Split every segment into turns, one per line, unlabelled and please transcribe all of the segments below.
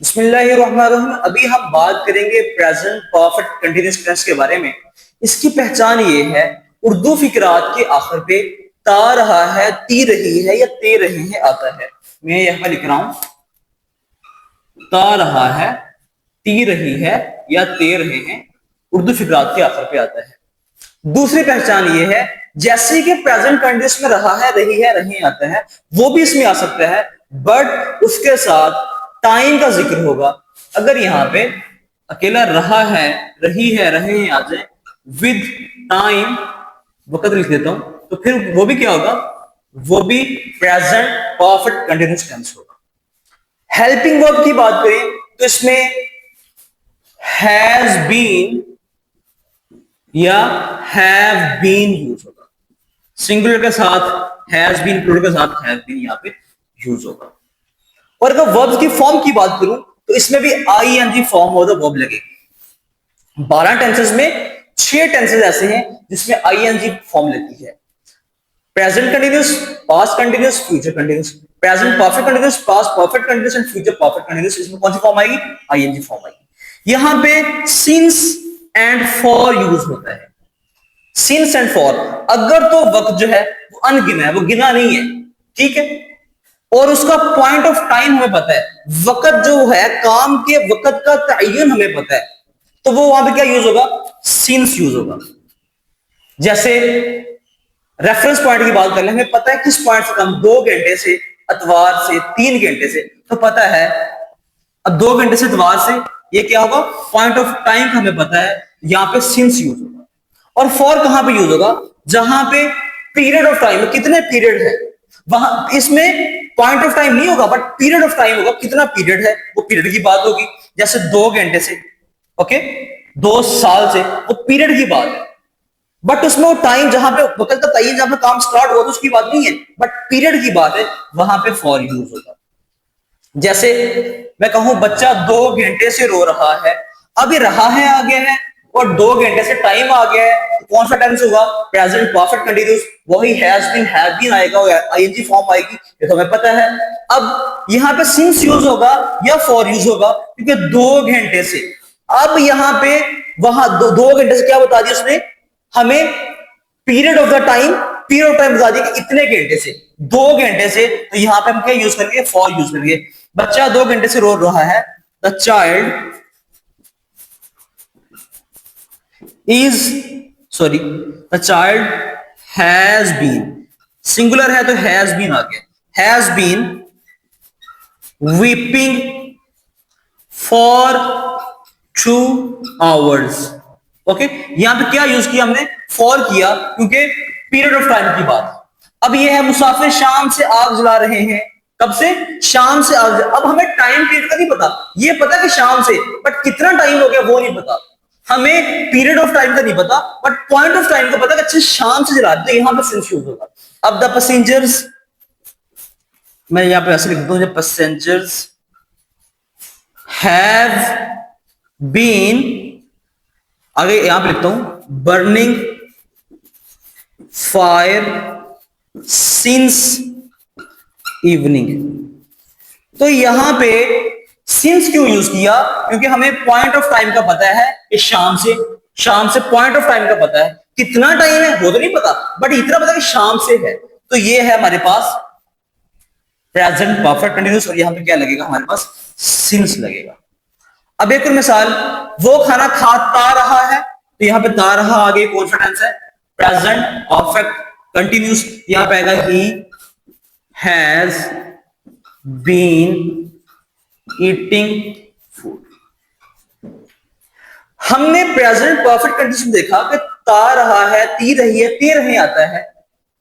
बिस्मिल्लाहिर्रहमानिर्रहीम। अभी हम बात करेंगे प्रेजेंट परफेक्ट कंटीन्यूअस टेंस के बारे में। इसकी पहचान ये है, उर्दू फिकरात के आखिर पे ता रहा है, ती रही है या ते रहे हैं आता है। मैं यहाँ लिख रहा हूं, ता रहा है, ती रही है या ते रहे हैं, उर्दू फिकरात के आखिर पे आता है। दूसरी पहचान ये है, जैसे कि प्रेजेंट कंटीन्यूअस में रहा है, रही है, रहे आता है, वो भी इसमें आ सकता है, बट उसके साथ टाइम का जिक्र होगा। अगर यहाँ पे अकेला रहा है, रही है, रहे हैं आ जाए विद टाइम, वक्त लिख देता हूं, तो फिर वो भी क्या होगा, वो भी प्रेजेंट परफेक्ट कंटीन्यूअस टेंस होगा। हेल्पिंग वर्ब की बात करें तो इसमें हैज बीन या हैव बीन यूज होगा। सिंगुलर के साथ हैज बीन, प्लूरल के साथ हैव बीन यहां पे यूज होगा। और अगर वर्ब्स की फॉर्म की बात करूं तो इसमें भी ING form of the verb लगेगी। 12 टेंसेस में 6 टेंसेस ऐसे हैं जिसमें आईएनजी फॉर्म लगती है। Present continuous, past continuous, future continuous. Present perfect continuous, past perfect continuous and future perfect continuous. इसमें कौन सी फॉर्म आएगी? आईएनजी फॉर्म आएगी। यहां पे सिंस एंड फॉर यूज होता है। सिंस एंड फॉर, अगर तो वक्त जो है वो अनगिना है, वो गिना नहीं है, ठीक है, और उसका पॉइंट ऑफ टाइम हमें पता है, वक्त जो है, काम के वक्त का तयन हमें पता है, तो वो वहां पे क्या यूज होगा? सिंस यूज होगा। जैसे रेफरेंस पॉइंट की बात कर ले, हमें पता है किस पॉइंट से कम 2 घंटे से, अतवार से 3 घंटे से, तो पता है अब 2 घंटे से अतवार से ये क्या होगा, पॉइंट ऑफ टाइम हमें पता है, यहां पे सिंस यूज होगा। और फॉर कहां पे यूज होगा? जहां पे पीरियड ऑफ टाइम, कितने पीरियड है, वहां इसमें पॉइंट ऑफ टाइम नहीं होगा बट पीरियड ऑफ टाइम होगा, कितना पीरियड है, वो पीरियड की बात होगी। जैसे 2 घंटे से, ओके, 2 साल से, वो पीरियड की बात है, बट उसमें वो टाइम जहां पे वक्त का तयन, जहां पे काम स्टार्ट हुआ, तो उसकी बात नहीं है, बट पीरियड की बात है, वहां पे फॉर यूज होगा। जैसे मैं कहूं बच्चा 2 घंटे से रो रहा है, अब ये रहा है आ गया है और 2 घंटे से टाइम आ गया है, तो कौन सा टेंस होगा? प्रेजेंट परफेक्ट कंटीन्यूअस, वही हैज बीन, हैव बीन आएगा, आईएनजी फॉर्म आएगी, ये तो हमें पता है। अब यहां पे सिंस यूज होगा या फॉर यूज होगा, क्योंकि 2 घंटे से, अब यहां पे वहां 2 घंटे से क्या बता दिया उसने हमें? Period of the time, period of time बता दिया कि इतने घंटे से, 2 घंटे से, तो यहां पे हम क्या यूज करेंगे? फॉर यूज करेंगे। बच्चा 2 घंटे से रो रहा है, the child is, sorry, the child has been, singular है तो हैज बीन आ गया, has been weeping for 2 hours. Okay, यहां पे क्या यूज किया हमने? फॉर किया, क्योंकि पीरियड ऑफ टाइम की बात। अब ये है मुसाफिर शाम से आग जला रहे हैं, कब से? शाम से आग। अब हमें टाइम पीरियड का नहीं पता, ये पता कि शाम से, बट कितना टाइम हो गया वो नहीं पता। हमें पीरियड ऑफ टाइम का नहीं पता, बट पॉइंट ऑफ टाइम का पता कि अच्छे शाम से जला रहे, तो यहां पर सिंस यूज होगा। अब द पैसेंजर्स, मैं यहां पे ऐसे लिख दूं, जब पैसेंजर्स हैव बीन, आगे यहां पे लिखता हूं, बर्निंग फायर सिंस इवनिंग। तो यहां पे सिंस क्यों यूज किया? क्योंकि हमें पॉइंट ऑफ टाइम का पता है कि शाम से पॉइंट ऑफ टाइम का पता है, कितना टाइम है वो तो नहीं पता, बट इतना पता कि शाम से है, तो ये है हमारे पास प्रेजेंट परफेक्ट कंटीन्यूअस, और यहां पे क्या लगेगा हमारे पास? सिंस लगेगा। अब एक और मिसाल, वो खाना खाता रहा है, तो यहां पे ता रहा आगे कौन सा टेंस है? प्रेजेंट परफेक्ट कंटीन्यूअस, यहां पे आएगा he has been eating food. हमने प्रेजेंट परफेक्ट कंडीशन देखा कि ता रहा है, ती रही है, ते रहे आता है,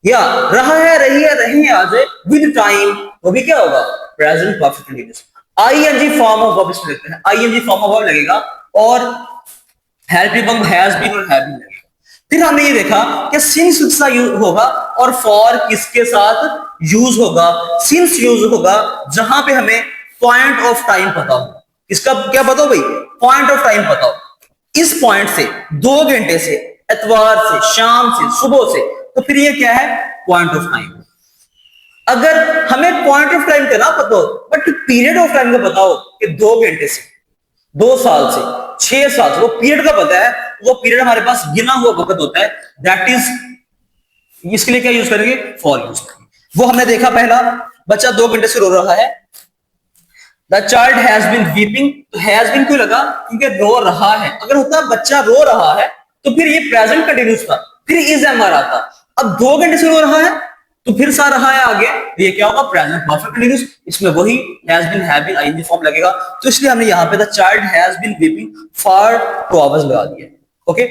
या रहा है, रही है, रहे आ जाए विद टाइम, वो भी क्या होगा? Present perfect condition. ING form of verb इसमें लिखते हैं, आईएनजी फॉर्म ऑफ वर्ब लगेगा, और हेल्पिंग वर्ब हैज बीन और हैव बीन लगेगा। फिर हमने ये देखा कि सिंस किसका यूज होगा और फॉर किसके साथ यूज होगा? सिंस यूज होगा जहां पे हमें पॉइंट ऑफ टाइम पता हो। इसका क्या पता हो भाई? पॉइंट ऑफ टाइम पता हो। इस पॉइंट से, 2 घंटे से, एतवार से, शाम से, सुबह से, तो फिर ये क्या है? Point of time. अगर हमें पॉइंट ऑफ टाइम का ना पता हो बट पीरियड ऑफ टाइम का पता हो कि 2 घंटे से, 2 साल से, 6 साल से, वो पीरियड का पता है, वो पीरियड हमारे पास गिना हुआ वक्त होता है, दैट इज, इसके लिए क्या यूज करेंगे, फॉर यूज करेंगे। वो हमने देखा पहला, बच्चा 2 घंटे से रो रहा है, the child has been weeping, has been क्यों लगा, क्योंकि रो रहा है। अगर होता बच्चा रो रहा है तो फिर ये प्रेजेंट कंटिन्यूस था, फिर इज एम आ था। अब 2 घंटे से रो रहा है तो फिर सा रहा है आगे, तो ये क्या होगा, प्रेजेंट परफेक्ट कंटिन्यूस, इसमें वही has been have been ING form लगेगा। तो इसलिए हमने यहाँ पे the child has been weeping for 2 hours लगा दिया। ओके,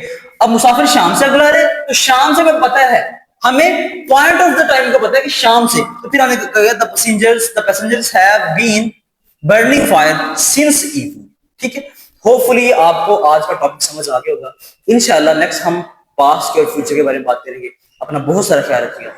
अब मुसाफिर शाम से अगला रहे, तो शाम से हमें पता है, हमें पॉइंट ऑफ द टाइम का पता है कि शाम से, तो फिर हमने कहा the passengers have been burning fire since evening. ठीक है, होपफुली आपको आज का टॉपिक समझ आ गया होगा। इंशाल्लाह नेक्स्ट हम पास्ट के और फ्यूचर के बारे में बात करेंगे। अपना बहुत सारा ख्याल रखिएगा।